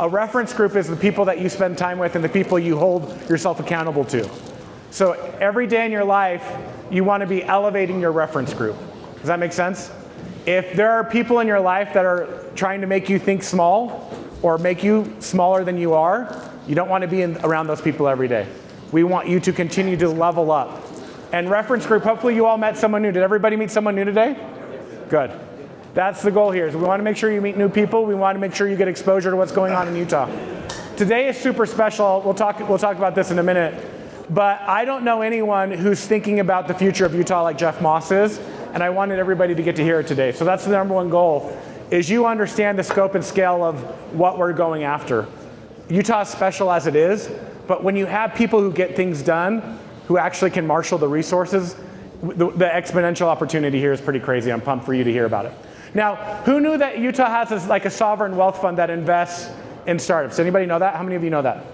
A reference group is the people that you spend time with and the people you hold yourself accountable to. So every day in your life, you want to be elevating your reference group. Does that make sense? If there are people in your life that are trying to make you think small or make you smaller than you are, you don't want to be around those people every day. We want you to continue to level up. And reference group, hopefully you all met someone new. Did everybody meet someone new today? Good. That's the goal here. Is we want to make sure you meet new people. We want to make sure you get exposure to what's going on in Utah. Today is super special. We'll talk about this in a minute. But I don't know anyone who's thinking about the future of Utah like Jeff Moss is, and I wanted everybody to get to hear it today. So that's the number one goal, is you understand the scope and scale of what we're going after. Utah is special as it is, but when you have people who get things done, who actually can marshal the resources, the exponential opportunity here is pretty crazy. I'm pumped for you to hear about it. Now, who knew that Utah has like a sovereign wealth fund that invests in startups? Anybody know that? How many of you know that?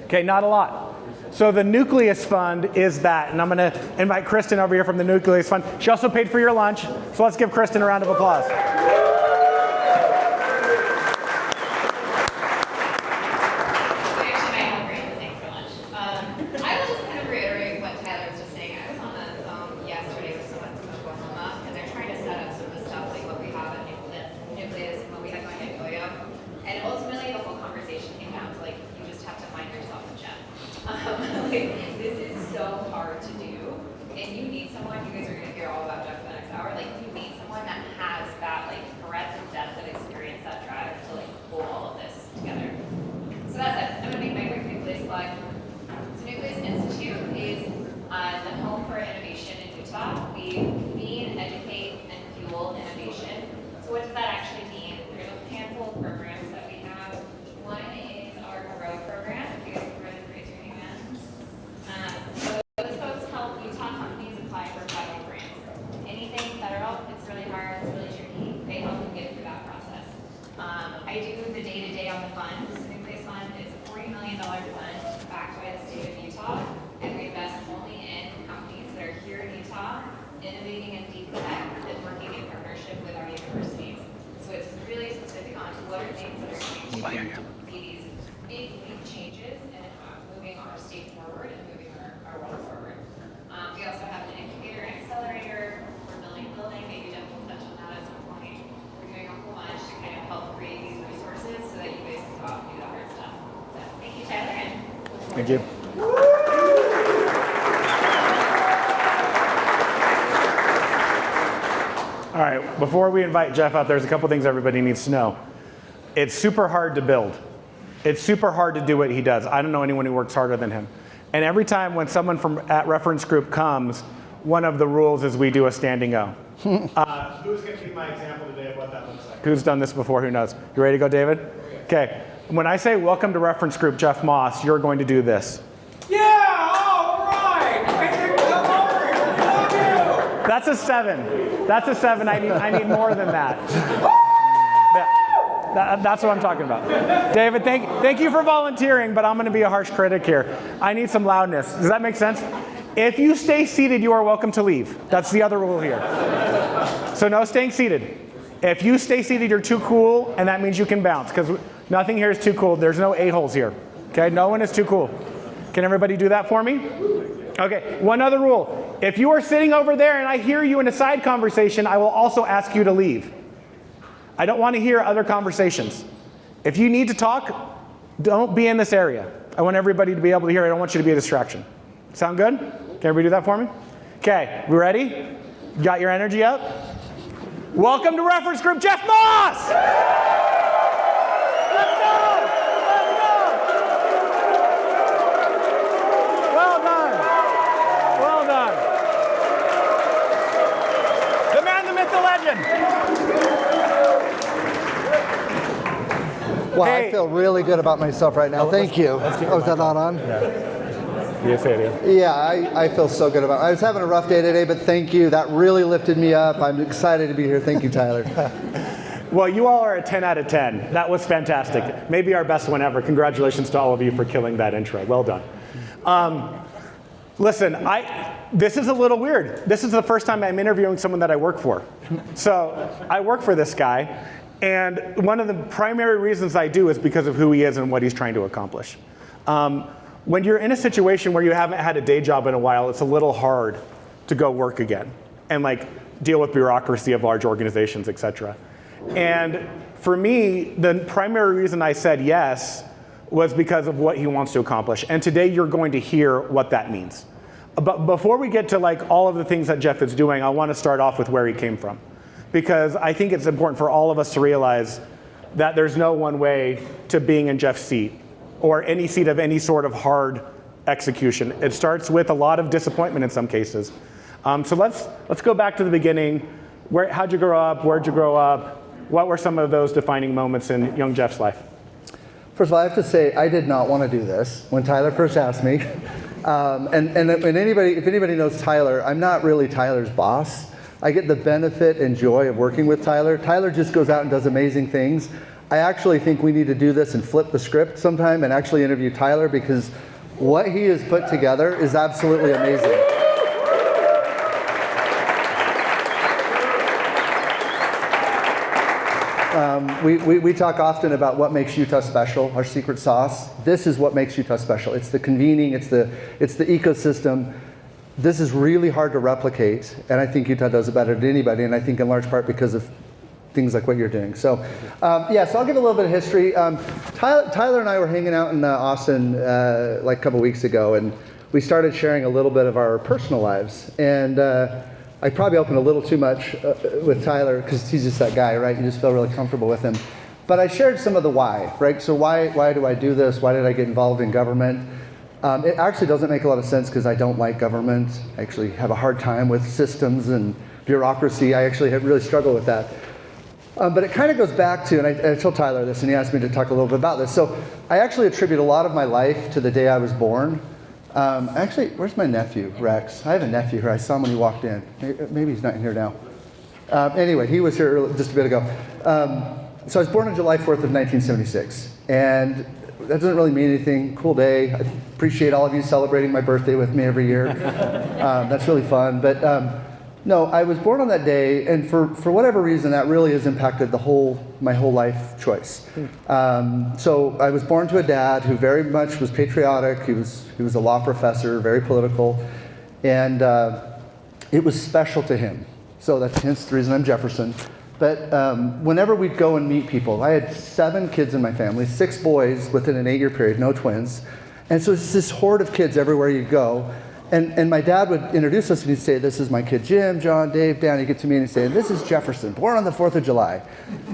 Okay, not a lot. So the Nucleus Fund is that, and I'm going to invite Kristen over here from the Nucleus Fund. She also paid for your lunch, so let's give Kristen a round of applause. This is so hard to do, and you need someone, you guys are going to hear all about Jeff the next hour, like you need someone that has that like breadth and depth of experience, that drive to like pull all of this together. So that's it. I'm going to make my quick Nucleus plug. So Nucleus Institute is the home for innovation in Utah. We convene, educate, and fuel innovation. So what does that actually mean? There's a handful of programs that we have. One is our GOEO program. If you guys can raise your hand. So those folks help Utah companies apply for federal grants. Anything federal, it's really hard, it's really tricky. They help them get through that process. I do the day-to-day on the fund. The Nucleus Fund is a $40 million fund backed by the state of Utah, and we invest only in companies that are here in Utah, innovating in deep tech, and working in partnership with our universities. So it's really specific on what are things that are going to be these big changes in moving our state forward and moving our world forward. We also have an incubator and accelerator. We're building a building. Maybe Jeff will touch on that at some point. We're doing a whole bunch to kind of help create these resources so that you guys can go out and do the hard stuff. So thank you, Tyler. And thank you. All right, before we invite Jeff up, there's a couple things everybody needs to know. It's super hard to build. It's super hard to do what he does. I don't know anyone who works harder than him. And every time when someone from at reference group comes, one of the rules is we do a standing O. Who's going to be my example today of what that looks like? Who's done this before? Who knows? You ready to go, David? Okay. When I say welcome to reference group Jeff Moss, you're going to do this. Yeah, all right. Come over here. Love you. That's a 7. That's a 7. I need more than that. That's what I'm talking about. David, thank you for volunteering, but I'm going to be a harsh critic here. I need some loudness. Does that make sense? If you stay seated, you are welcome to leave. That's the other rule here. So no staying seated. If you stay seated, you're too cool, and that means you can bounce, because nothing here is too cool. There's no a-holes here. Okay, no one is too cool. Can everybody do that for me? Okay, one other rule. If you are sitting over there and I hear you in a side conversation, I will also ask you to leave. I don't want to hear other conversations. If you need to talk, don't be in this area. I want everybody to be able to hear. I don't want you to be a distraction. Sound good? Can everybody do that for me? Okay, we ready? You got your energy up? Welcome to reference group Jeff Moss! Let's go! Let's go! Well done. Well done. The man, the myth, the legend. Wow, Hey. I feel really good about myself right now. Thank you. Oh, is that not on? Yes, it is. Yeah, I feel so good about it. I was having a rough day today, but thank you. That really lifted me up. I'm excited to be here. Thank you, Tyler. Well, you all are a 10 out of 10. That was fantastic. Maybe our best one ever. Congratulations to all of you for killing that intro. Well done. Listen, this is a little weird. This is the first time I'm interviewing someone that I work for. So I work for this guy, And one of the primary reasons I do is because of who he is and what he's trying to accomplish. When you're in a situation where you haven't had a day job in a while, it's a little hard to go work again and like deal with bureaucracy of large organizations, et cetera. And for me, the primary reason I said yes was because of what he wants to accomplish. And today you're going to hear what that means. But before we get to like all of the things that Jeff is doing, I want to start off with where he came from. Because I think it's important for all of us to realize that there's no one way to being in Jeff's seat or any seat of any sort of hard execution. It starts with a lot of disappointment in some cases. So let's go back to the beginning. How'd you grow up? Where'd you grow up? What were some of those defining moments in young Jeff's life? First of all, I have to say I did not want to do this when Tyler first asked me. And if anybody knows Tyler, I'm not really Tyler's boss. I get the benefit and joy of working with Tyler. Tyler just goes out and does amazing things. I actually think we need to do this and flip the script sometime and actually interview Tyler, because what he has put together is absolutely amazing. We talk often about what makes Utah special, our secret sauce. This is what makes Utah special. It's the convening, it's the ecosystem. This is really hard to replicate, and I think Utah does it better than anybody, and I think in large part because of things like what you're doing. So, so I'll give a little bit of history. Tyler and I were hanging out in Austin like a couple weeks ago, and we started sharing a little bit of our personal lives. And I probably opened a little too much with Tyler because he's just that guy, right? You just feel really comfortable with him. But I shared some of the why, right? So why do I do this? Why did I get involved in government? It actually doesn't make a lot of sense because I don't like government. I actually have a hard time with systems and bureaucracy. I actually really struggle with that. But it kind of goes back to, and I told Tyler this, and he asked me to talk a little bit about this. So I actually attribute a lot of my life to the day I was born. Actually, where's my nephew, Rex? I have a nephew here. I saw him when he walked in. Maybe he's not in here now. Anyway, he was here just a bit ago. So I was born on July 4th of 1976. And that doesn't really mean anything. Cool day. I appreciate all of you celebrating my birthday with me every year. That's really fun. But no, I was born on that day, and for whatever reason, that really has impacted my whole life choice. So I was born to a dad who very much was patriotic. He was a law professor, very political, and it was special to him. So that's hence the reason I'm Jefferson. But whenever we'd go and meet people, I had 7 kids in my family, 6 boys within an 8-year period, no twins. And so it's this horde of kids everywhere you go. And my dad would introduce us and he'd say, this is my kid Jim, John, Dave, Dan. He'd get to me and he'd say, and this is Jefferson, born on the 4th of July.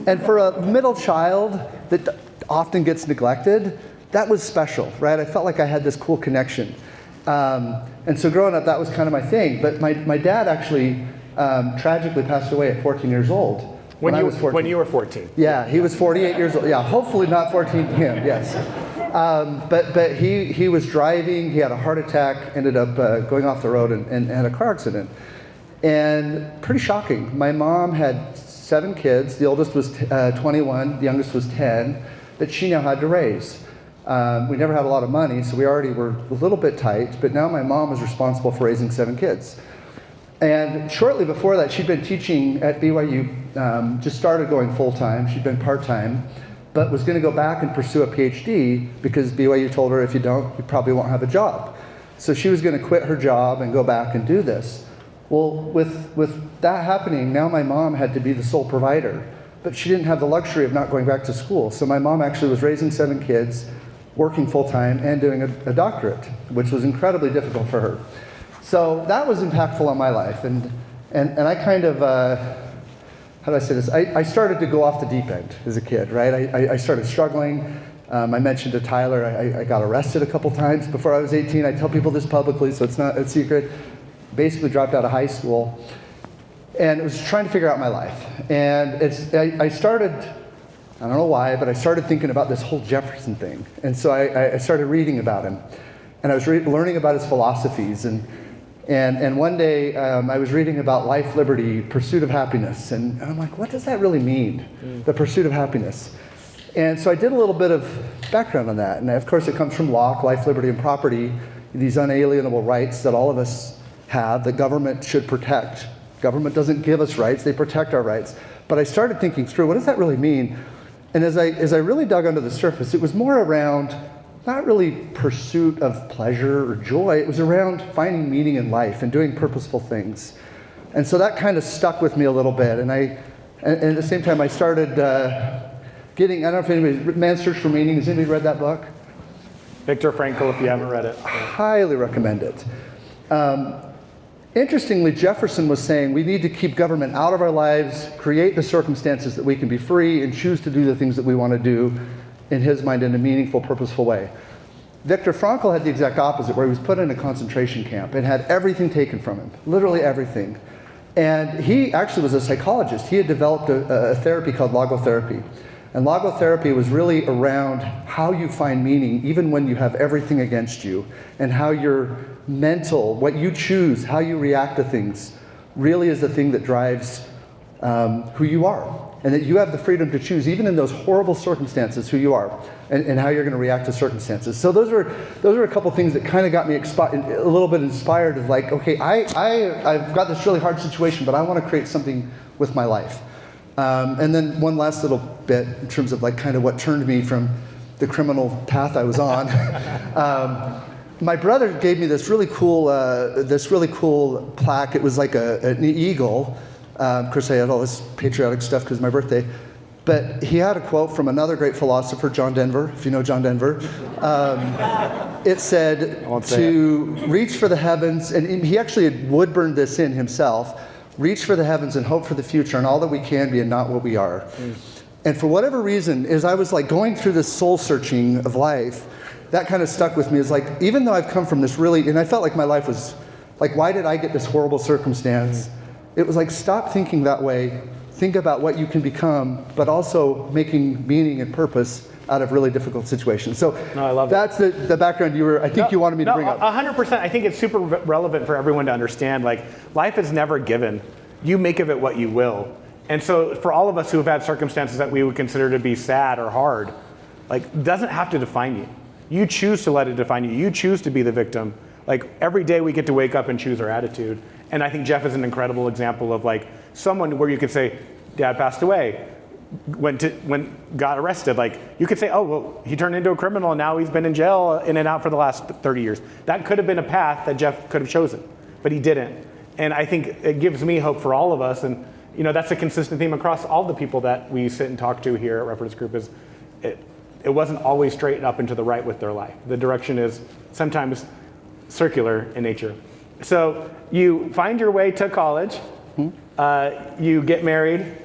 And for a middle child that often gets neglected, that was special, right? I felt like I had this cool connection. And so growing up, that was kind of my thing. But my dad actually tragically passed away at 14 years old. When you were 14. Yeah, he was 48 years old. Yeah, hopefully not 14 to him, yes. But he was driving, he had a heart attack, ended up going off the road and had a car accident. And pretty shocking. My mom had 7 kids. The oldest was 21, the youngest was 10, that she now had to raise. We never had a lot of money, so we already were a little bit tight, but now my mom was responsible for raising 7 kids. And shortly before that, she'd been teaching at BYU, just started going full-time. She'd been part-time, but was going to go back and pursue a PhD because BYU told her, if you don't, you probably won't have a job. So she was going to quit her job and go back and do this. Well, with that happening, now my mom had to be the sole provider, but she didn't have the luxury of not going back to school. So my mom actually was raising 7 kids, working full-time, and doing a doctorate, which was incredibly difficult for her. So that was impactful on my life, and I kind of, how do I say this? I started to go off the deep end as a kid, right? I started struggling. I mentioned to Tyler, I got arrested a couple times before I was 18. I tell people this publicly, so it's not a secret. Basically dropped out of high school, and was trying to figure out my life. And I started, I don't know why, but I started thinking about this whole Jefferson thing. And so I started reading about him, and I was learning about his philosophies. And one day, I was reading about life, liberty, pursuit of happiness. And I'm like, what does that really mean, the pursuit of happiness? And so I did a little bit of background on that. And of course, it comes from Locke, life, liberty, and property, these unalienable rights that all of us have, the government should protect Government doesn't give us rights, they protect our rights. But I started thinking through, what does that really mean? And as I really dug under the surface, it was more around not really pursuit of pleasure or joy, it was around finding meaning in life and doing purposeful things. And so that kind of stuck with me a little bit. And at the same time, I started getting, I don't know if anybody, Man's Search for Meaning, has anybody read that book? Viktor Frankl, if you haven't read it. Highly recommend it. Interestingly, Jefferson was saying we need to keep government out of our lives, create the circumstances that we can be free and choose to do the things that we want to do, in his mind, in a meaningful, purposeful way. Viktor Frankl had the exact opposite, where he was put in a concentration camp and had everything taken from him, literally everything. And he actually was a psychologist. He had developed a therapy called logotherapy. And logotherapy was really around how you find meaning even when you have everything against you, and how your mental, what you choose, how you react to things, really is the thing that drives who you are. And that you have the freedom to choose, even in those horrible circumstances, who you are and how you're going to react to circumstances. So those are a couple things that kind of got me a little bit inspired of like, okay, I've got this really hard situation, but I want to create something with my life. And then one last little bit in terms of like kind of what turned me from the criminal path I was on. My brother gave me this really cool plaque. It was like an eagle. Of course, I had all this patriotic stuff because of my birthday. But he had a quote from another great philosopher, John Denver, if you know John Denver. It said to reach for the heavens, and he actually had wood-burned this in himself, reach for the heavens and hope for the future and all that we can be and not what we are. And for whatever reason, as I was like going through this soul-searching of life, that kind of stuck with me. It's like, even though I've come from this really, and I felt like my life was, like, why did I get this horrible circumstance? It was like, stop thinking that way. Think about what you can become, but also making meaning and purpose out of really difficult situations. So no, I love that's the background you wanted me to bring up. 100%. I think it's super relevant for everyone to understand. Like, life is never given. You make of it what you will. And so for all of us who have had circumstances that we would consider to be sad or hard, like, it doesn't have to define you. You choose to let it define you. You choose to be the victim. Like, every day we get to wake up and choose our attitude. And I think Jeff is an incredible example of like someone where you could say, Dad passed away, got arrested. Like, you could say, oh, well, he turned into a criminal and now he's been in jail in and out for the last 30 years. That could have been a path that Jeff could have chosen, but he didn't. And I think it gives me hope for all of us. And you know, that's a consistent theme across all the people that we sit and talk to here at Reference Group is it wasn't always straight up and to the right with their life. The direction is sometimes circular in nature. So you find your way to college, you get married,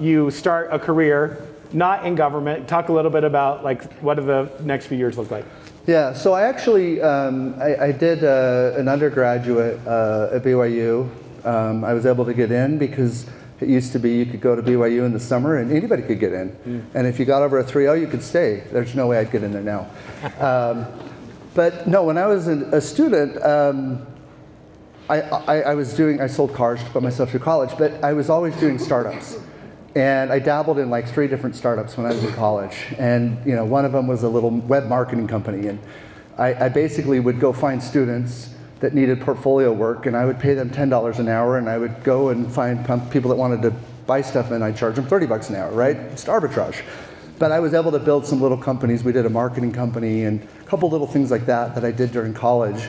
you start a career, not in government. Talk a little bit about like what do the next few years look like? Yeah, so I actually, I did an undergraduate at BYU. I was able to get in because it used to be you could go to BYU in the summer and anybody could get in. And if you got over a 3.0, you could stay. There's no way I'd get in there now. But no, when I was a student, I sold cars to put myself through college, but I was always doing startups. And I dabbled in like 3 different startups when I was in college. And you know, one of them was a little web marketing company. And I basically would go find students that needed portfolio work, and I would pay them $10 an hour, and I would go and find people that wanted to buy stuff, and I'd charge them $30 an hour, right? It's arbitrage. But I was able to build some little companies. We did a marketing company and a couple little things like that I did during college.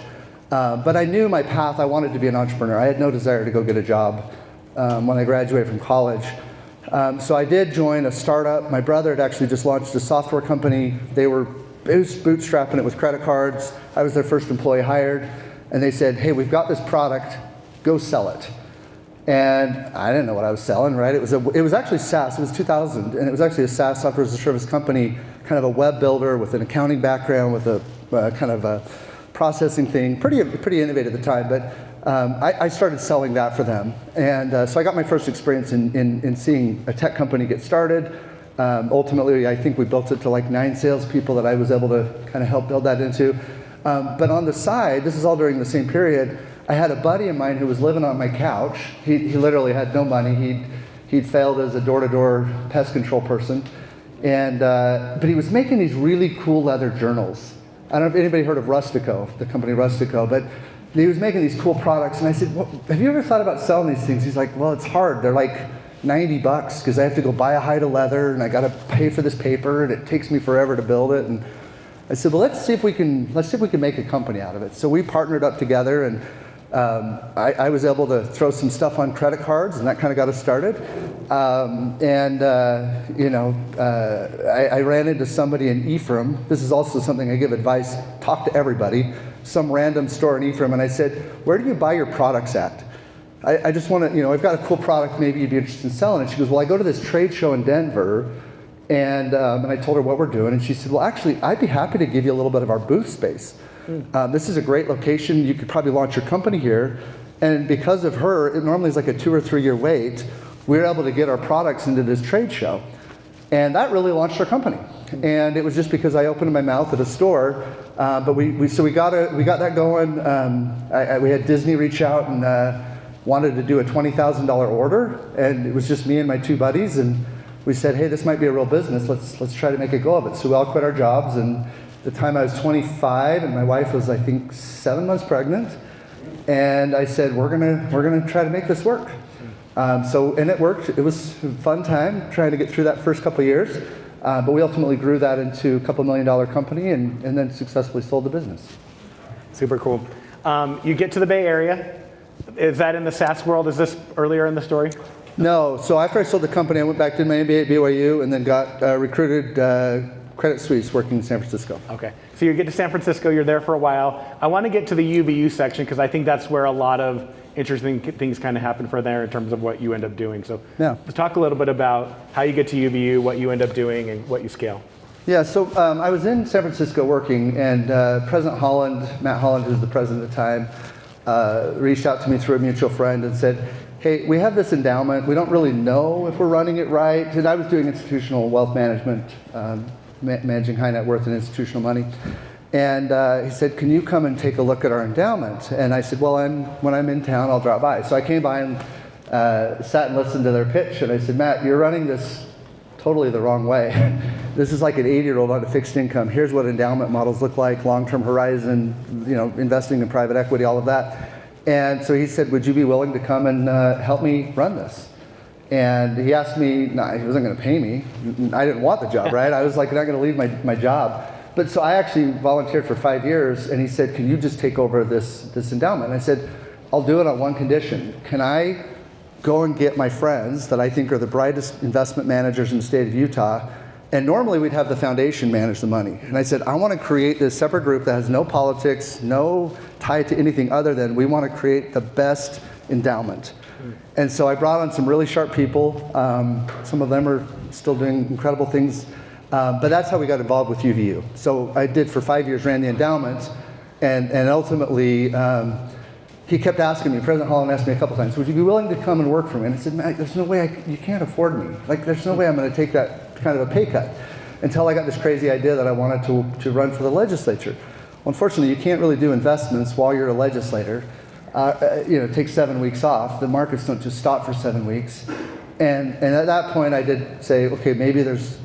But I knew my path. I wanted to be an entrepreneur. I had no desire to go get a job when I graduated from college. So I did join a startup. My brother had actually just launched a software company. It was bootstrapping it with credit cards. I was their first employee hired. And they said, hey, we've got this product, go sell it. And I didn't know what I was selling, right? It was actually SaaS, it was 2000, and it was actually a SaaS, software as a service company, kind of a web builder with an accounting background, with a kind of a processing thing, pretty innovative at the time, but I started selling that for them. And so I got my first experience in seeing a tech company get started. Ultimately, I think we built it to like 9 salespeople that I was able to kind of help build that into. But on the side, this is all during the same period, I had a buddy of mine who was living on my couch. He literally had no money. He'd failed as a door-to-door pest control person. And but he was making these really cool leather journals. I don't know if anybody heard of Rustico, the company Rustico, but he was making these cool products, and I said, well, have you ever thought about selling these things? He's like, well, it's hard. They're like $90 because I have to go buy a hide of leather, and I got to pay for this paper, and it takes me forever to build it. And I said, well, let's see if we can make a company out of it. So we partnered up together, and I was able to throw some stuff on credit cards, and that kind of got us started. I ran into somebody in Ephraim. This is also something I give advice, talk to everybody. Some random store in Ephraim, and I said, where do you buy your products at? I just want to, I've got a cool product, maybe you'd be interested in selling it. She goes, well, I go to this trade show in Denver, and I told her what we're doing, and she said, well, actually, I'd be happy to give you a little bit of our booth space. This is a great location. You could probably launch your company here. And because of her, it normally is like a 2 or 3 year wait. We were able to get our products into this trade show. And that really launched our company. And it was just because I opened my mouth at a store. But we got that going. We had Disney reach out and wanted to do a $20,000 order. And it was just me and my 2 buddies. And we said, hey, this might be a real business. Let's try to make a go of it. So we all quit our jobs. And at the time I was 25, and my wife was, I think, 7 months pregnant. And I said, we're gonna try to make this work. And it worked. It was a fun time trying to get through that first couple of years. But we ultimately grew that into a couple $1 million company, and then successfully sold the business. Super cool. You get to the Bay Area. Is that in the SaaS world? Is this earlier in the story? No. So after I sold the company, I went back to my MBA at BYU, and then got recruited Credit Suisse, working in San Francisco. Okay, so you get to San Francisco, you're there for a while. I want to get to the UVU section because I think that's where a lot of interesting things kind of happen for there in terms of what you end up doing. So let's talk a little bit about how you get to UVU, what you end up doing, and what you scale. Yeah, so I was in San Francisco working, and President Holland, Matt Holland, who's the president at the time, reached out to me through a mutual friend and said, hey, we have this endowment. We don't really know if we're running it right. And I was doing institutional wealth management, managing high net worth and institutional money. And he said, can you come and take a look at our endowment? And I said, well, when I'm in town, I'll drop by. So I came by and sat and listened to their pitch. And I said, Matt, you're running this totally the wrong way. This is like an 80-year-old on a fixed income. Here's what endowment models look like, long-term horizon, investing in private equity, all of that. And so he said, would you be willing to come and help me run this? And he asked me, he wasn't going to pay me. I didn't want the job, right? I was like, not going to leave my job. But so I actually volunteered for 5 years, and he said, can you just take over this endowment? And I said, I'll do it on one condition. Can I go and get my friends that I think are the brightest investment managers in the state of Utah? And normally we'd have the foundation manage the money. And I said, I want to create this separate group that has no politics, no tie to anything other than we want to create the best endowment. And so I brought on some really sharp people. Some of them are still doing incredible things. But that's how we got involved with UVU. So I did for 5 years, ran the endowment, and ultimately he kept asking me, President Holland asked me a couple times, would you be willing to come and work for me? And I said, Matt, there's no way, you can't afford me. Like, there's no way I'm going to take that kind of a pay cut. Until I got this crazy idea that I wanted to run for the legislature. Well, unfortunately, you can't really do investments while you're a legislator. It takes 7 weeks off. The markets don't just stop for 7 weeks. And at that point, I did say, okay, maybe this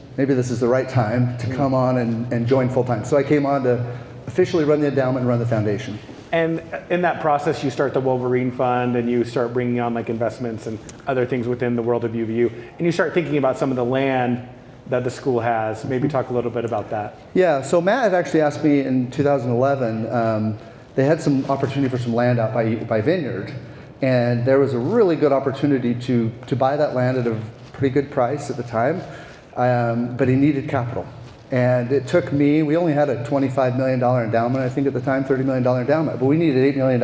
is the right time to come on and join full time. So I came on to officially run the endowment and run the foundation. And in that process, you start the Wolverine Fund, and you start bringing on like investments and other things within the world of UVU, and you start thinking about some of the land that the school has. Maybe talk a little bit about that. Yeah, so Matt had actually asked me in 2011, they had some opportunity for some land out by Vineyard, and there was a really good opportunity to buy that land at a pretty good price at the time, but he needed capital. And it took me, we only had a $25 million endowment, I think at the time, $30 million endowment, but we needed $8 million.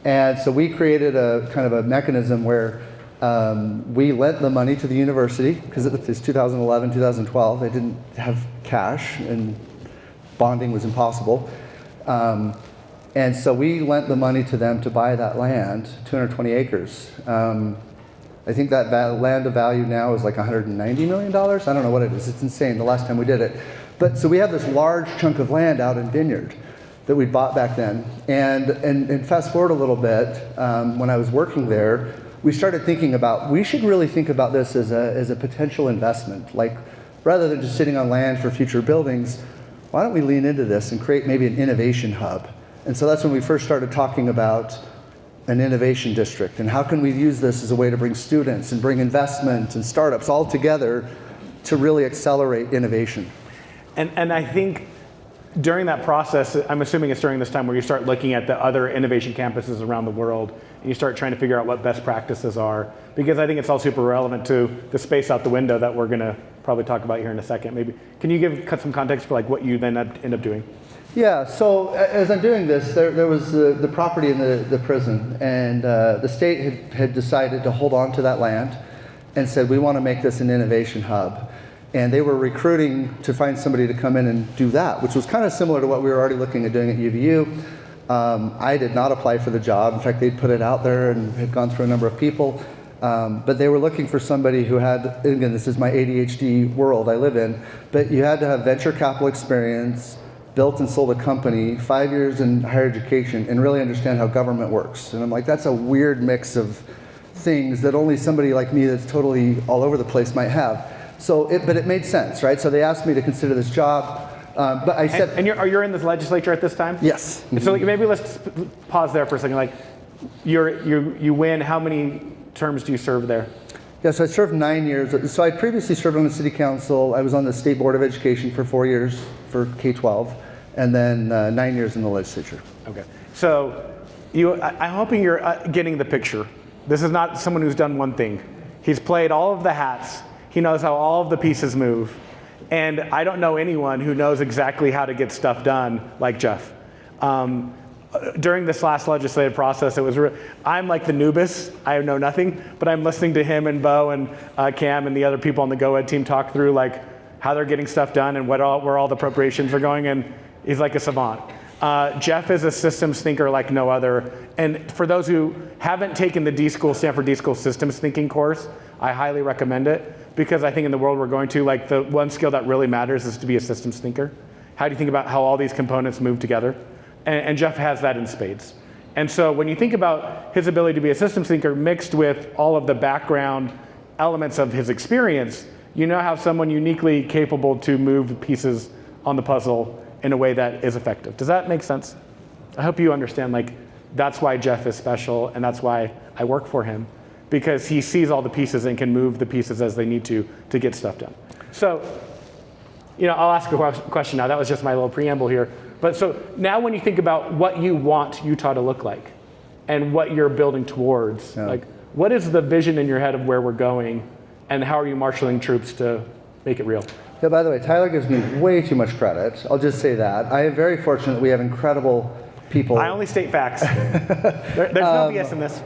And so we created a kind of a mechanism where we lent the money to the university, because it was 2011, 2012, they didn't have cash and bonding was impossible. And so we lent the money to them to buy that land, 220 acres. I think that land of value now is like $190 million. I don't know what it is. It's insane the last time we did it. But so we have this large chunk of land out in Vineyard that we bought back then. And fast forward a little bit, when I was working there, we started thinking about, we should really think about this as a potential investment. Like, rather than just sitting on land for future buildings, why don't we lean into this and create maybe an innovation hub? And so that's when we first started talking about an innovation district, and how can we use this as a way to bring students and bring investment and startups all together to really accelerate innovation. And I think during that process, I'm assuming it's during this time where you start looking at the other innovation campuses around the world, and you start trying to figure out what best practices are, because I think it's all super relevant to the space out the window that we're gonna probably talk about here in a second. Maybe, can you cut some context for like what you then end up doing? Yeah, so as I'm doing this, there was the property in the prison, and the state had decided to hold on to that land and said, we want to make this an innovation hub. And they were recruiting to find somebody to come in and do that, which was kind of similar to what we were already looking at doing at UVU. I did not apply for the job. In fact, they'd put it out there and had gone through a number of people. But they were looking for somebody who had, again, this is my ADHD world I live in, but you had to have venture capital experience, built and sold a company, 5 years in higher education, and really understand how government works. And I'm like, that's a weird mix of things that only somebody like me that's totally all over the place might have. So, but it made sense, right? So they asked me to consider this job, but I said— And you're in this legislature at this time? Yes. Mm-hmm. So maybe let's pause there for a second. Like, you win, how many terms do you serve there? Yeah, so I served 9 years. So I previously served on the city council. I was on the State Board of Education for 4 years for K-12, and then 9 years in the legislature. Okay, so I'm hoping you're getting the picture. This is not someone who's done one thing. He's played all of the hats. He knows how all of the pieces move. And I don't know anyone who knows exactly how to get stuff done like Jeff. During this last legislative process, I'm like the noobus. I know nothing, but I'm listening to him and Bo and Cam and the other people on the GOEO team talk through like how they're getting stuff done and where all the appropriations are going, and he's like a savant. Jeff is a systems thinker like no other. And for those who haven't taken the Stanford D-School systems thinking course, I highly recommend it, because I think in the world we're going to, like, the one skill that really matters is to be a systems thinker. How do you think about how all these components move together? And Jeff has that in spades. And so when you think about his ability to be a systems thinker mixed with all of the background elements of his experience, you now have someone uniquely capable to move pieces on the puzzle in a way that is effective. Does that make sense? I hope you understand, like, that's why Jeff is special, and that's why I work for him, because he sees all the pieces and can move the pieces as they need to get stuff done. So, I'll ask a question now. That was just my little preamble here. But so now when you think about what you want Utah to look like and what you're building towards, like, what is the vision in your head of where we're going, and how are you marshaling troops to make it real? Yeah, by the way, Tyler gives me way too much credit. I'll just say that. I am very fortunate that we have incredible people. I only state facts. There's no BS in this.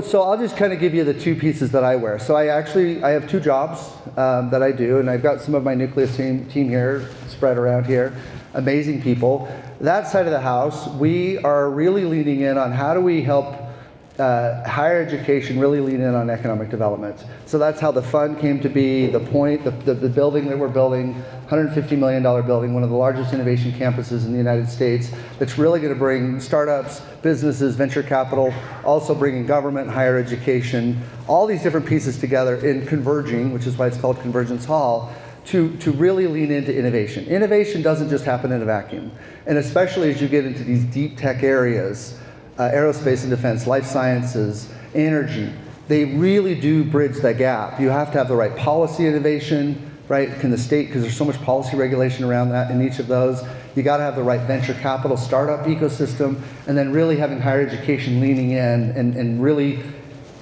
So I'll just kind of give you the two pieces that I wear. So I have two jobs that I do, and I've got some of my Nucleus team here spread around here. Amazing people. That side of the house, we are really leaning in on how do we help higher education really lean in on economic development. So that's how the fund came to be, the building that we're building, $150 million building, one of the largest innovation campuses in the United States, that's really going to bring startups, businesses, venture capital, also bringing government, higher education, all these different pieces together in converging, which is why it's called Convergence Hall, to really lean into innovation. Innovation doesn't just happen in a vacuum. And especially as you get into these deep tech areas, aerospace and defense, life sciences, energy, they really do bridge that gap. You have to have the right policy innovation, right? Can the state, because there's so much policy regulation around that in each of those, you got to have the right venture capital startup ecosystem, and then really having higher education leaning in and really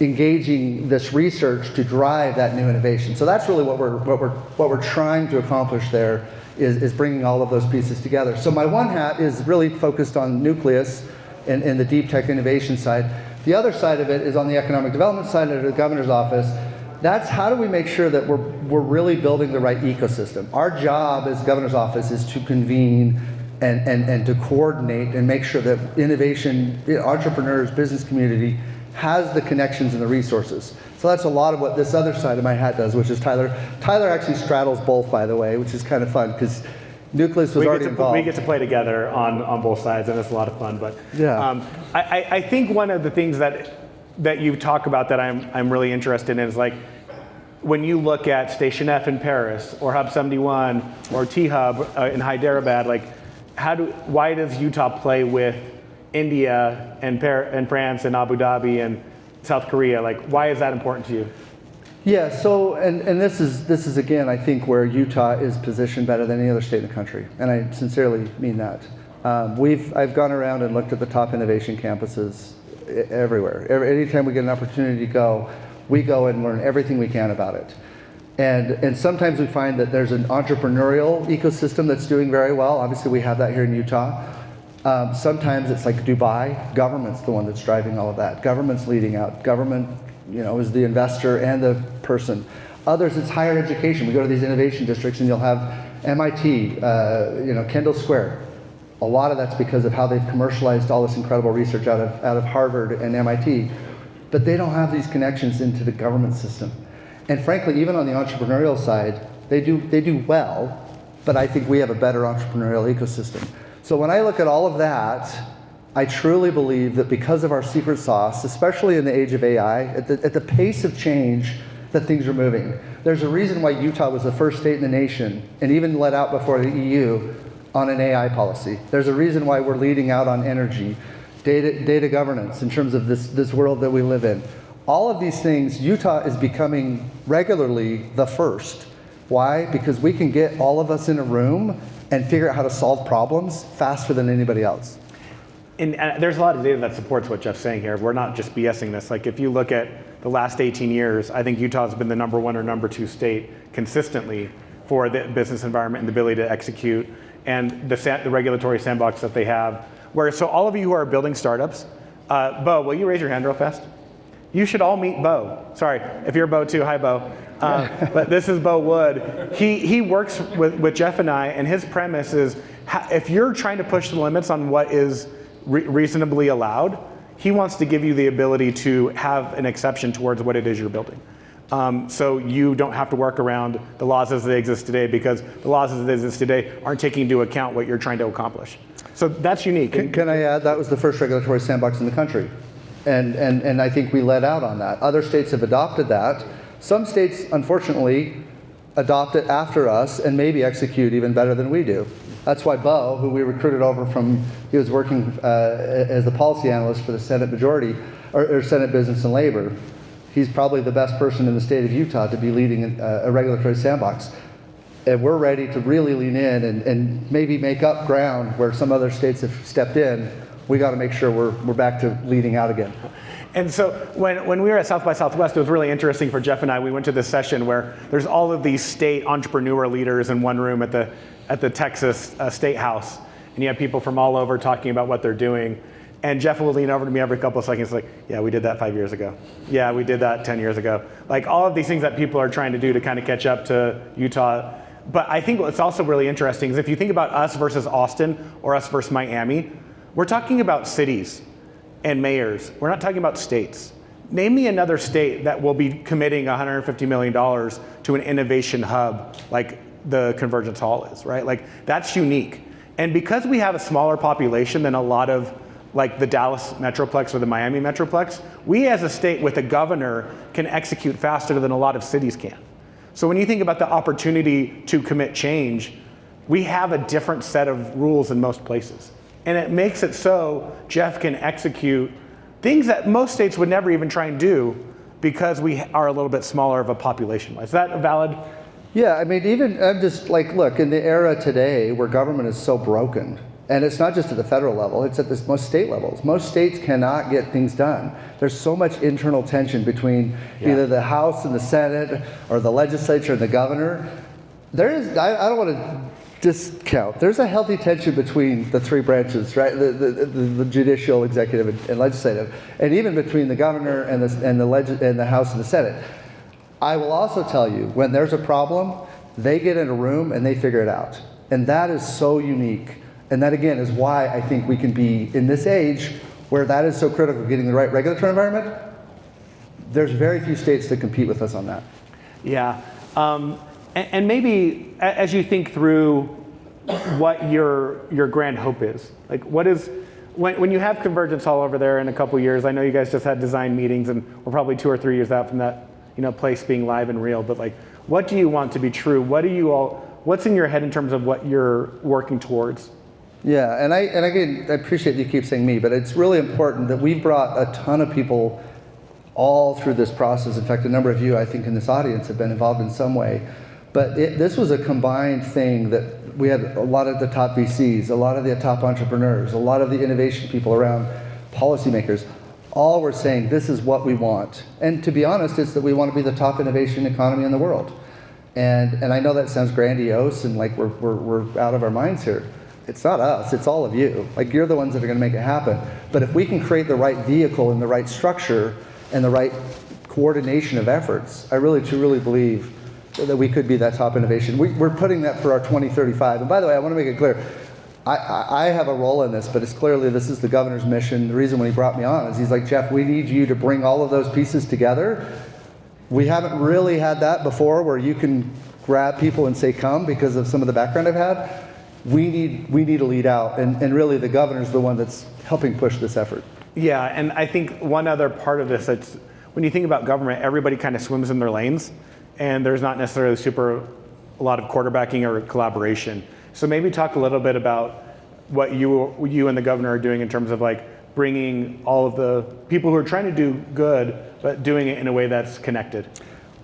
engaging this research to drive that new innovation. So that's really what we're trying to accomplish there, is bringing all of those pieces together. So my one hat is really focused on Nucleus and the deep tech innovation side. The other side of it is on the economic development side of the governor's office. That's how do we make sure that we're really building the right ecosystem. Our job as governor's office is to convene and to coordinate and make sure that innovation, entrepreneurs, business community has the connections and the resources. So that's a lot of what this other side of my hat does, which is Tyler. Tyler actually straddles both, by the way, which is kind of fun because Nucleus was already involved. We get to play together on both sides, and it's a lot of fun. But yeah. I think one of the things that you talk about that I'm really interested in is, like, when you look at Station F in Paris, or Hub 71, or T-Hub in Hyderabad, like, why does Utah play with India and France and Abu Dhabi and South Korea? Like, why is that important to you? Yeah, so, and this is again, I think, where Utah is positioned better than any other state in the country, and I sincerely mean that. I've gone around and looked at the top innovation campuses everywhere. Anytime we get an opportunity to go, we go and learn everything we can about it. And sometimes we find that there's an entrepreneurial ecosystem that's doing very well. Obviously, we have that here in Utah. Sometimes it's like Dubai. Government's the one that's driving all of that. Government's leading out. Government, is the investor and the person. Others, it's higher education. We go to these innovation districts, and you'll have MIT, Kendall Square. A lot of that's because of how they've commercialized all this incredible research out of Harvard and MIT. But they don't have these connections into the government system. And frankly, even on the entrepreneurial side, they do well, but I think we have a better entrepreneurial ecosystem. So when I look at all of that, I truly believe that because of our secret sauce, especially in the age of AI, at the pace of change that things are moving, there's a reason why Utah was the first state in the nation, and even let out before the EU, on an AI policy. There's a reason why we're leading out on energy, data governance in terms of this world that we live in. All of these things, Utah is becoming regularly the first. Why? Because we can get all of us in a room and figure out how to solve problems faster than anybody else. And there's a lot of data that supports what Jeff's saying here. We're not just BSing this. Like, if you look at the last 18 years, I think Utah's been the number 1 or number 2 state consistently for the business environment and the ability to execute, and the regulatory sandbox that they have. So all of you who are building startups, Bo, will you raise your hand real fast? You should all meet Bo. Sorry, if you're Bo too, hi Bo. But this is Bo Wood. He works with Jeff and I, and his premise is, if you're trying to push the limits on what is reasonably allowed, he wants to give you the ability to have an exception towards what it is you're building. So you don't have to work around the laws as they exist today, because the laws as they exist today aren't taking into account what you're trying to accomplish. So that's unique. Can I add, that was the first regulatory sandbox in the country. And I think we led out on that. Other states have adopted that. Some states, unfortunately, adopt it after us and maybe execute even better than we do. That's why Bo, who we recruited over he was working as the policy analyst for the Senate Majority, or Senate Business and Labor. He's probably the best person in the state of Utah to be leading a regulatory sandbox. And we're ready to really lean in and maybe make up ground where some other states have stepped in. We got to make sure we're back to leading out again. And so when we were at South by Southwest, it was really interesting for Jeff and I. We went to this session where there's all of these state entrepreneur leaders in one room at the Texas State House. And you have people from all over talking about what they're doing. And Jeff will lean over to me every couple of seconds like, yeah, we did that 5 years ago. Yeah, we did that 10 years ago. Like, all of these things that people are trying to do to kind of catch up to Utah. But I think what's also really interesting is if you think about us versus Austin or us versus Miami, we're talking about cities and mayors. We're not talking about states. Name me another state that will be committing $150 million to an innovation hub like the Convergence Hall is, right? Like, that's unique. And because we have a smaller population than a lot of like the Dallas Metroplex or the Miami Metroplex, we as a state with a governor can execute faster than a lot of cities can. So when you think about the opportunity to commit change, we have a different set of rules in most places. And it makes it so Jeff can execute things that most states would never even try and do because we are a little bit smaller of a population. Is that valid? Yeah, I mean, even, I'm just like, look, in the era today where government is so broken, and it's not just at the federal level, it's at most state levels. Most states cannot get things done. There's so much internal tension between either the House and the Senate or the legislature and the governor. There is, I don't want to discount, there's a healthy tension between the three branches, right? The judicial, executive, and legislative, and even between the governor and the House and the Senate. I will also tell you, when there's a problem, they get in a room and they figure it out. And that is so unique. And that, again, is why I think we can be, in this age, where that is so critical, getting the right regulatory environment, there's very few states that compete with us on that. Yeah. And maybe as you think through what your grand hope is, like what is, when you have Convergence Hall over there in a couple years, I know you guys just had design meetings and we're probably 2 or 3 years out from that, place being live and real, but like, what do you want to be true? What's in your head in terms of what you're working towards? Yeah, and again, I appreciate you keep saying me, but it's really important that we've brought a ton of people all through this process. In fact, a number of you, I think, in this audience have been involved in some way. But this was a combined thing that we had a lot of the top VCs, a lot of the top entrepreneurs, a lot of the innovation people around, policymakers, all were saying this is what we want. And to be honest, it's that we want to be the top innovation economy in the world. And I know that sounds grandiose and like we're out of our minds here. It's not us, it's all of you. Like, you're the ones that are going to make it happen. But if we can create the right vehicle and the right structure and the right coordination of efforts, I really truly believe that we could be that top innovation. We're putting that for our 2035. And by the way, I want to make it clear, I have a role in this, but it's clearly this is the governor's mission. The reason when he brought me on is he's like, Jeff, we need you to bring all of those pieces together. We haven't really had that before where you can grab people and say come because of some of the background I've had. We need to lead out, and really the governor's the one that's helping push this effort. Yeah, and I think one other part of this, it's when you think about government, everybody kind of swims in their lanes, and there's not necessarily a lot of quarterbacking or collaboration. So maybe talk a little bit about what you and the governor are doing in terms of like bringing all of the people who are trying to do good, but doing it in a way that's connected.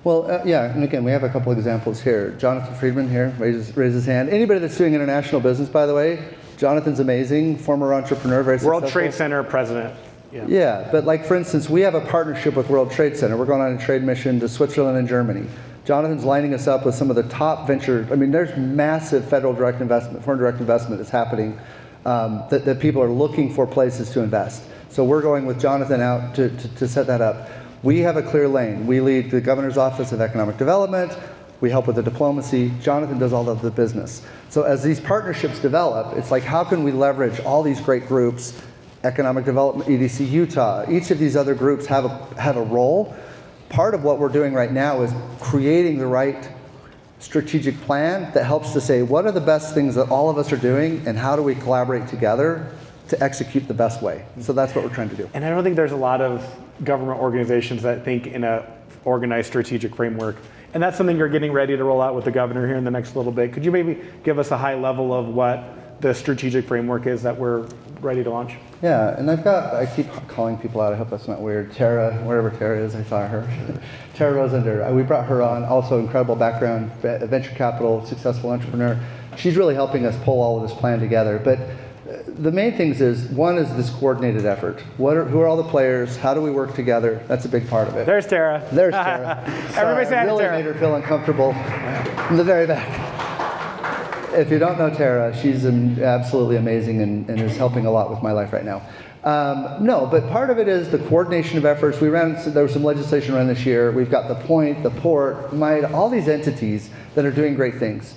Well, yeah, and again, we have a couple examples here. Jonathan Friedman here raises his hand. Anybody that's doing international business, by the way, Jonathan's amazing, former entrepreneur, very successful. World Trade Center president. Yeah, but like for instance, we have a partnership with World Trade Center. We're going on a trade mission to Switzerland and Germany. Jonathan's lining us up with some of the top venture, I mean, there's massive federal direct investment, foreign direct investment that's happening that people are looking for places to invest. So we're going with Jonathan out to set that up. We have a clear lane. We lead the Governor's Office of Economic Development. We help with the diplomacy. Jonathan does all of the business. So as these partnerships develop, it's like, how can we leverage all these great groups, Economic Development, EDC Utah, each of these other groups have a role. Part of what we're doing right now is creating the right strategic plan that helps to say, what are the best things that all of us are doing, and how do we collaborate together to execute the best way? So that's what we're trying to do. And I don't think there's a lot of government organizations that think in a organized strategic framework. And that's something you're getting ready to roll out with the governor here in the next little bit. Could you maybe give us a high level of what the strategic framework is that we're ready to launch? Yeah, and I keep calling people out, I hope that's not weird. Tara, wherever Tara is, I saw her. Tara Rosender, we brought her on, also incredible background, venture capital, successful entrepreneur. She's really helping us pull all of this plan together. But the main things is, one is this coordinated effort. Who are all the players? How do we work together? That's a big part of it. There's Tara. There's Tara. Everybody say hi to really Tara. made her feel uncomfortable in the very back. If you don't know Tara, she's absolutely amazing and is helping a lot with my life right now. No, but part of it is the coordination of efforts. There was some legislation around this year. We've got the Point, the Port, MIDE, all these entities that are doing great things.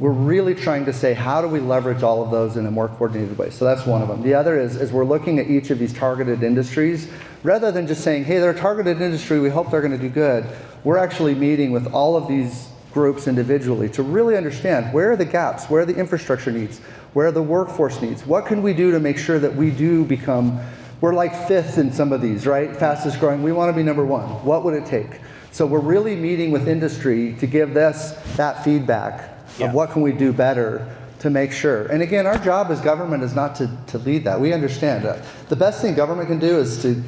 We're really trying to say, how do we leverage all of those in a more coordinated way? So that's one of them. The other is we're looking at each of these targeted industries. Rather than just saying, hey, they're a targeted industry, we hope they're going to do good, we're actually meeting with all of these groups individually to really understand where are the gaps, where are the infrastructure needs, where are the workforce needs, what can we do to make sure that we do become, we're like fifth in some of these, right? Fastest growing, we want to be number one. What would it take? So we're really meeting with industry to give that feedback of what can we do better to make sure. And again, our job as government is not to lead that. We understand that. The best thing government can do is to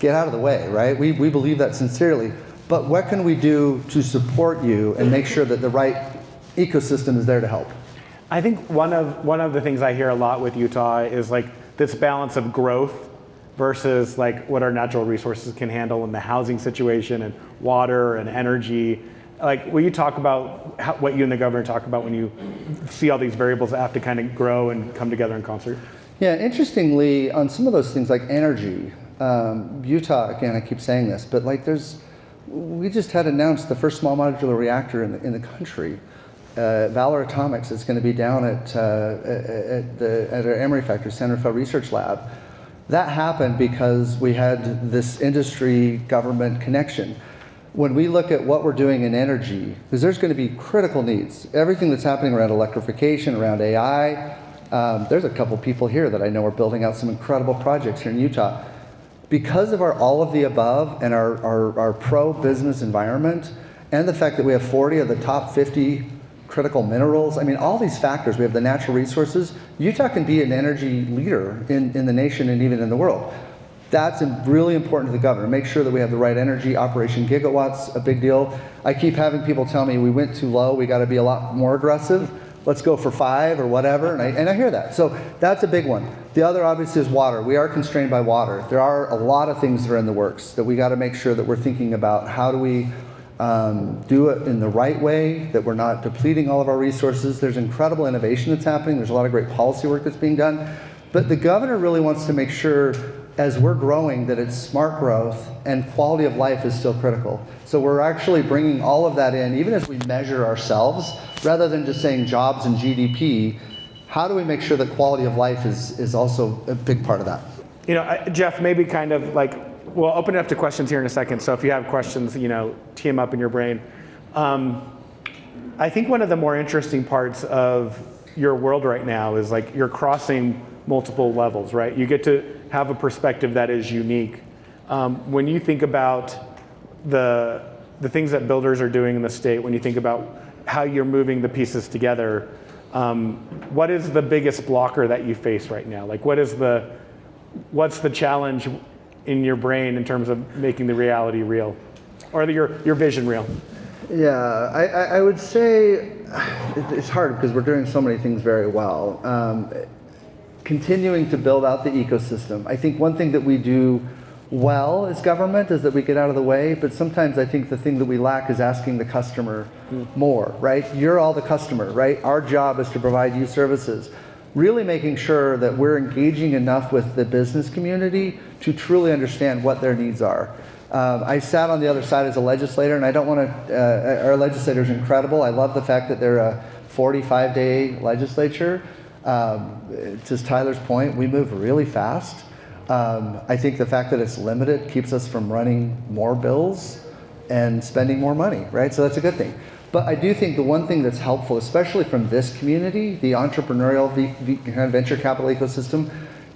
get out of the way, right? We believe that sincerely. But what can we do to support you and make sure that the right ecosystem is there to help? I think one of the things I hear a lot with Utah is like this balance of growth versus like what our natural resources can handle in the housing situation and water and energy. Like, will you talk about what you and the governor talk about when you see all these variables that have to kind of grow and come together in concert? Yeah, interestingly, on some of those things like energy, Utah, again, I keep saying this, but like we just had announced the first small modular reactor in the country. Valor Atomics is going to be down at our Emory factory, San Rafael Research Lab. That happened because we had this industry government connection. When we look at what we're doing in energy, because there's going to be critical needs, everything that's happening around electrification, around AI, there's a couple people here that I know are building out some incredible projects here in Utah. Because of our all of the above and our pro-business environment, and the fact that we have 40 of the top 50 critical minerals. I mean, all these factors. We have the natural resources. Utah can be an energy leader in the nation and even in the world. That's really important to the governor. Make sure that we have the right energy. Operation Gigawatts, a big deal. I keep having people tell me we went too low. We got to be a lot more aggressive. Let's go for 5 or whatever. And I hear that. So that's a big one. The other obviously is water. We are constrained by water. There are a lot of things that are in the works that we got to make sure that we're thinking about. How do we do it in the right way, that we're not depleting all of our resources? There's incredible innovation that's happening. There's a lot of great policy work that's being done. But the governor really wants to make sure, as we're growing, that it's smart growth and quality of life is still critical. So we're actually bringing all of that in, even as we measure ourselves, rather than just saying jobs and GDP. How do we make sure that quality of life is also a big part of that? You know, Jeff, maybe kind of like, we'll open it up to questions here in a second. So if you have questions, you know, tee them up in your brain. I think one of the more interesting parts of your world right now is like you're crossing multiple levels, right? You get to have a perspective that is unique. When you think about the things that builders are doing in the state, when you think about how you're moving the pieces together, what is the biggest blocker that you face right now? Like what's the challenge in your brain in terms of making the reality real, or your vision real? Yeah, I would say it's hard because we're doing so many things very well. Continuing to build out the ecosystem. I think one thing that we do well as government is that we get out of the way, but sometimes I think the thing that we lack is asking the customer more, right? You're all the customer, right? Our job is to provide you services. Really making sure that we're engaging enough with the business community to truly understand what their needs are. I sat on the other side as a legislator, and I don't want to, our legislator is incredible. I love the fact that they're a 45-day legislature. To Tyler's point, we move really fast. I think the fact that it's limited keeps us from running more bills and spending more money, right? So that's a good thing. But I do think the one thing that's helpful, especially from this community, the entrepreneurial kind of venture capital ecosystem,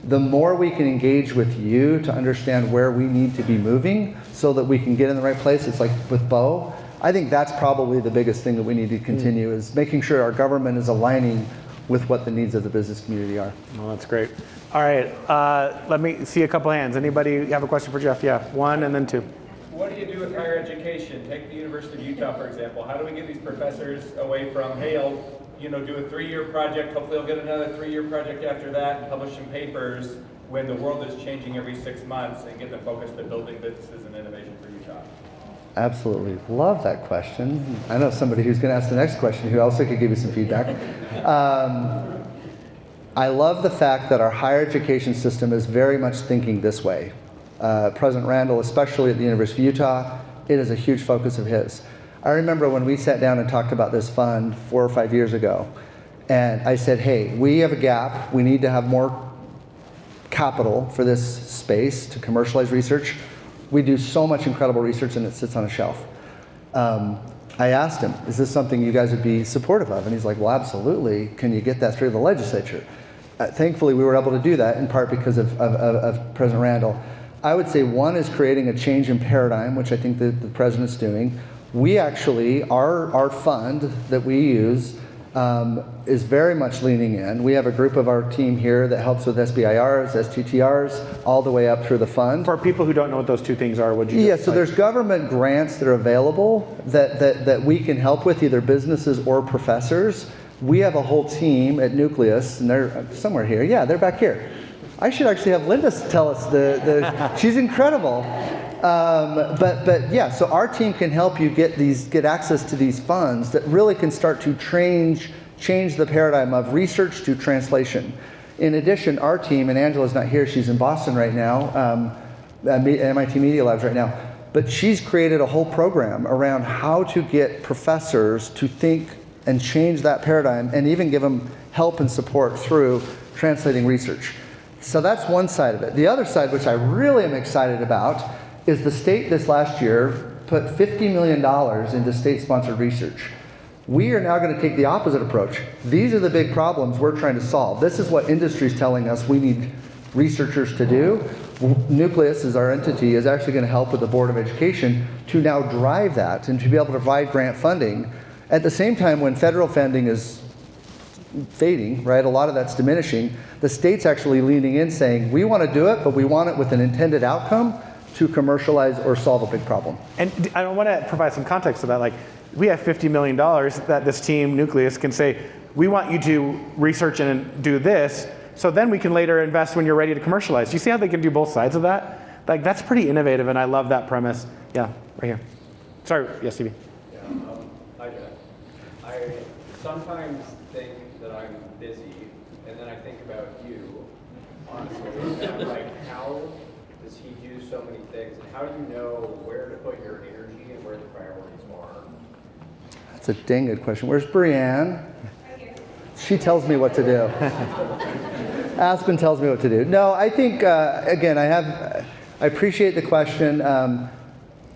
the more we can engage with you to understand where we need to be moving so that we can get in the right place. It's like with Bo. I think that's probably the biggest thing that we need to continue is making sure our government is aligning with what the needs of the business community are. Well, that's great. All right, let me see a couple hands. Anybody have a question for Jeff? Yeah, 1 and then 2. What do you do with higher education? Take the University of Utah, for example. How do we get these professors away from, hey, I'll do a 3-year project, hopefully I'll get another 3-year project after that and publish some papers when the world is changing every 6 months, and get them focused on building businesses and innovation for Utah? Absolutely. Love that question. I know somebody who's going to ask the next question who also could give you some feedback. I love the fact that our higher education system is very much thinking this way. President Randall, especially at the University of Utah, it is a huge focus of his. I remember when we sat down and talked about this fund 4 or 5 years ago, and I said, hey, we have a gap. We need to have more capital for this space to commercialize research. We do so much incredible research and it sits on a shelf. I asked him, is this something you guys would be supportive of? And he's like, well, absolutely. Can you get that through the legislature? Thankfully, we were able to do that in part because of President Randall. I would say one is creating a change in paradigm, which I think the president's doing. We actually, our fund that we use is very much leaning in. We have a group of our team here that helps with SBIRs, STTRs, all the way up through the fund. For people who don't know what those two things are, would you? Yeah, so there's government grants that are available that we can help with, either businesses or professors. We have a whole team at Nucleus, and they're somewhere here. Yeah, they're back here. I should actually have Linda tell us she's incredible. But yeah, so our team can help you get access to these funds that really can start to change the paradigm of research to translation. In addition, our team, and Angela's not here, she's in Boston right now, at MIT Media Labs right now, but she's created a whole program around how to get professors to think and change that paradigm and even give them help and support through translating research. So that's one side of it. The other side, which I really am excited about, is the state this last year put $50 million into state-sponsored research. We are now going to take the opposite approach. These are the big problems we're trying to solve. This is what industry is telling us we need researchers to do. Nucleus, as our entity, is actually going to help with the Board of Education to now drive that and to be able to provide grant funding At the same time, when federal funding is fading, right, a lot of that's diminishing, the state's actually leaning in saying, we want to do it, but we want it with an intended outcome to commercialize or solve a big problem. And I want to provide some context to that. Like, we have $50 million that this team, Nucleus, can say, we want you to research and do this, so then we can later invest when you're ready to commercialize. Do you see how they can do both sides of that? Like, that's pretty innovative, and I love that premise. Yeah, right here. Sorry, yes, Stevie. Yeah, hi, Jeff. I sometimes think that I'm busy, and then I think about you, honestly, and I'm like, how does he do so many things, and how do you know where to put your energy and where the priorities are? That's a dang good question. Where's Brianne? She tells me what to do. Aspen tells me what to do. No, I think, again, I appreciate the question.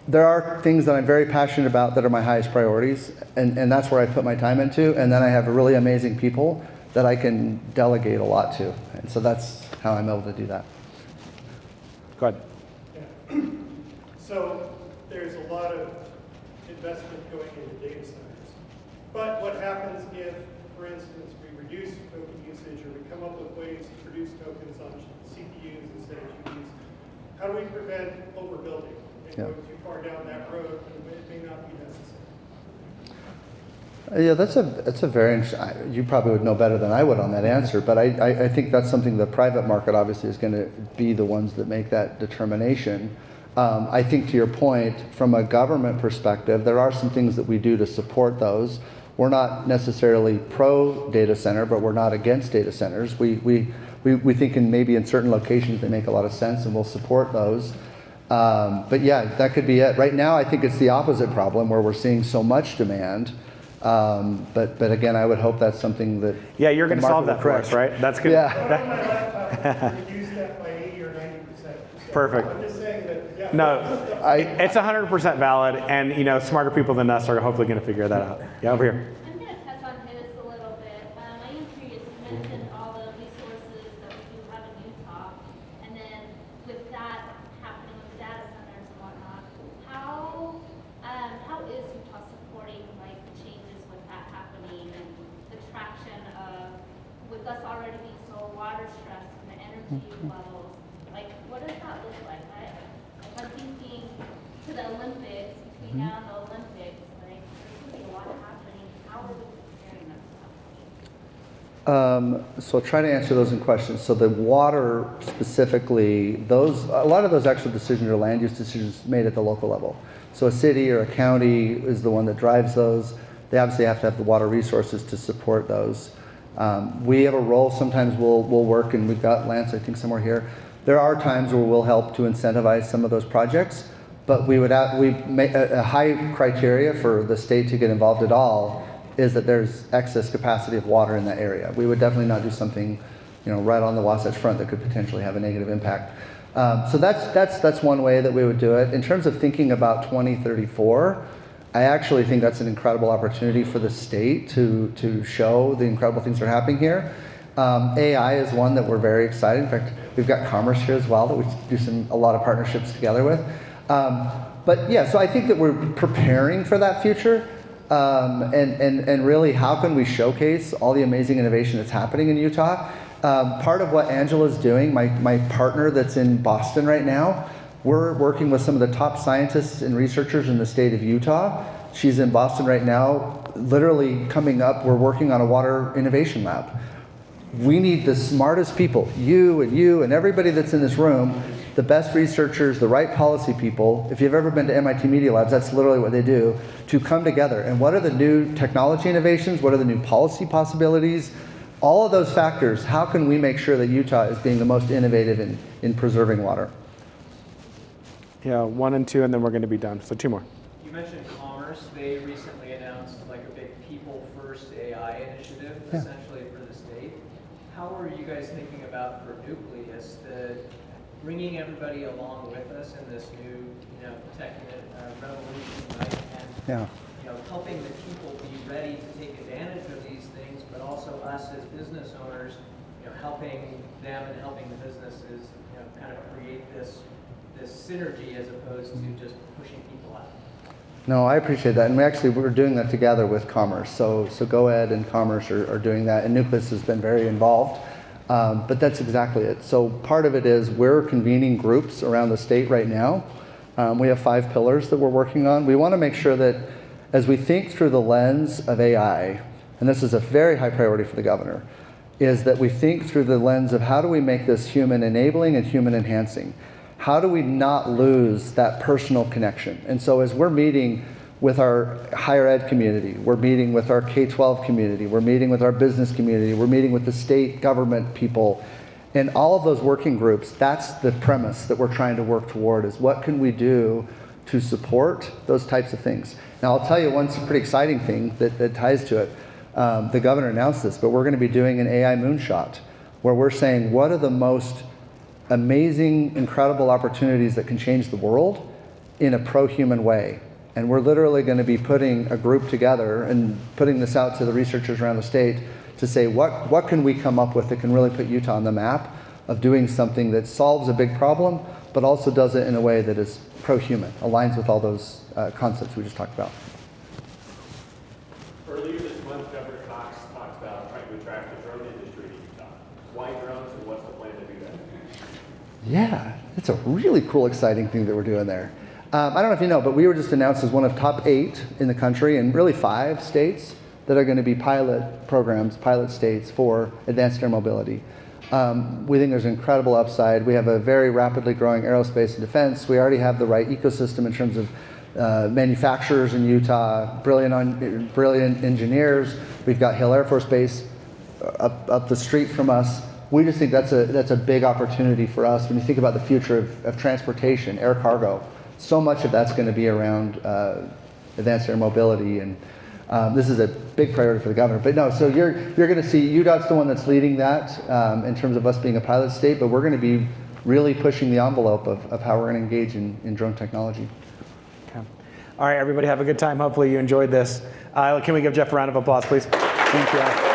There are things that I'm very passionate about that are my highest priorities, and that's where I put my time into. And then I have really amazing people that I can delegate a lot to. And so that's how I'm able to do that. Go ahead. Yeah. So there's a lot of investment going into data centers. But what happens if, for instance, we reduce token usage or we come up with ways to produce tokens on CPUs instead of GPUs? How do we prevent overbuilding and going too far down that road when it may not be necessary? Yeah, that's a very interesting. You probably would know better than I would on that answer, but I think that's something the private market obviously is going to be the ones that make that determination. I think to your point, from a government perspective, there are some things that we do to support those. We're not necessarily pro data center, but we're not against data centers. We think maybe in certain locations they make a lot of sense, and we'll support those. But yeah, that could be it. Right now, I think it's the opposite problem where we're seeing so much demand. But again, I would hope that's something that You're going to solve that for us, right? That's good. Yeah. Reduce that by 80 or 90%. Perfect. I'm just saying that. Yeah, No, it's 100% valid, and smarter people than us are hopefully going to figure that out. Yeah, over here. I'm going to touch on his a little bit. I am curious, you mentioned all the resources that we do have in Utah, and then with that happening with data centers and whatnot, how is Utah supporting like changes with that happening and the traction of, with us already being so water stressed and the energy levels, like what does that look like? I'm thinking to the Olympics, between now and the Olympics, like there's going to be a lot happening. How are we preparing us? So I'll try to answer those in questions. So the water specifically, a lot of those actual decisions are land use decisions made at the local level. So a city or a county is the one that drives those. They obviously have to have the water resources to support those. We have a role. Sometimes we'll work, and we've got Lance, I think, somewhere here. There are times where we'll help to incentivize some of those projects, but we make a high criteria for the state to get involved at all is that there's excess capacity of water in that area. We would definitely not do something, right on the Wasatch Front that could potentially have a negative impact. So that's one way that we would do it. In terms of thinking about 2034, I actually think that's an incredible opportunity for the state to show the incredible things that are happening here. AI is one that we're very excited. In fact, we've got commerce here as well that we do a lot of partnerships together with. But yeah, so I think that we're preparing for that future. And really, how can we showcase all the amazing innovation that's happening in Utah? Part of what Angela's doing, my partner that's in Boston right now, we're working with some of the top scientists and researchers in the state of Utah. She's in Boston right now. Literally coming up, we're working on a water innovation lab. We need the smartest people, you and everybody that's in this room, the best researchers, the right policy people. If you've ever been to MIT Media Labs, that's literally what they do, to come together. And what are the new technology innovations? What are the new policy possibilities? All of those factors, how can we make sure that Utah is being the most innovative in preserving water? Yeah, 1 and 2, and then we're going to be done. So 2 more. You mentioned commerce. They recently announced like a big people first AI initiative, essentially for the state. How are you guys thinking about for Nucleus bringing everybody along with us in this new, tech revolution, right? And helping the people be ready to take advantage of these things, but also us as business owners, helping them and helping the businesses, kind of create this synergy as opposed to just pushing people out. No, I appreciate that. And we're doing that together with Commerce. So GOEO and Commerce are doing that, and Nucleus has been very involved. But that's exactly it. So part of it is we're convening groups around the state right now. We have 5 pillars that we're working on. We want to make sure that as we think through the lens of AI, and this is a very high priority for the governor, is that we think through the lens of how do we make this human enabling and human enhancing? How do we not lose that personal connection? And so as we're meeting with our higher ed community, we're meeting with our K-12 community, we're meeting with our business community, we're meeting with the state government people, and all of those working groups, that's the premise that we're trying to work toward, is what can we do to support those types of things. Now I'll tell you one pretty exciting thing that ties to it. The governor announced this, but we're going to be doing an AI moonshot, where we're saying what are the most amazing, incredible opportunities that can change the world in a pro-human way. And we're literally going to be putting a group together and putting this out to the researchers around the state to say what can we come up with that can really put Utah on the map of doing something that solves a big problem, but also does it in a way that is pro-human, aligns with all those concepts we just talked about. Earlier this month, Governor Cox talked about trying to attract the drone industry to Utah. Why drones, and what's the plan to do that? Yeah, it's a really cool, exciting thing that we're doing there. I don't know if you know, but we were just announced as one of top 8 in the country, and really 5 states that are going to be pilot programs, pilot states for advanced air mobility. We think there's incredible upside. We have a very rapidly growing aerospace and defense. We already have the right ecosystem in terms of manufacturers in Utah, brilliant engineers. We've got Hill Air Force Base up the street from us. We just think that's a big opportunity for us when you think about the future of transportation, air cargo. So much of that's going to be around advanced air mobility, and this is a big priority for the governor. But no, so you're going to see UDOT's the one that's leading that in terms of us being a pilot state, but we're going to be really pushing the envelope of how we're going to engage in drone technology. Okay. All right, everybody have a good time. Hopefully you enjoyed this. Can we give Jeff a round of applause, please? Thank you.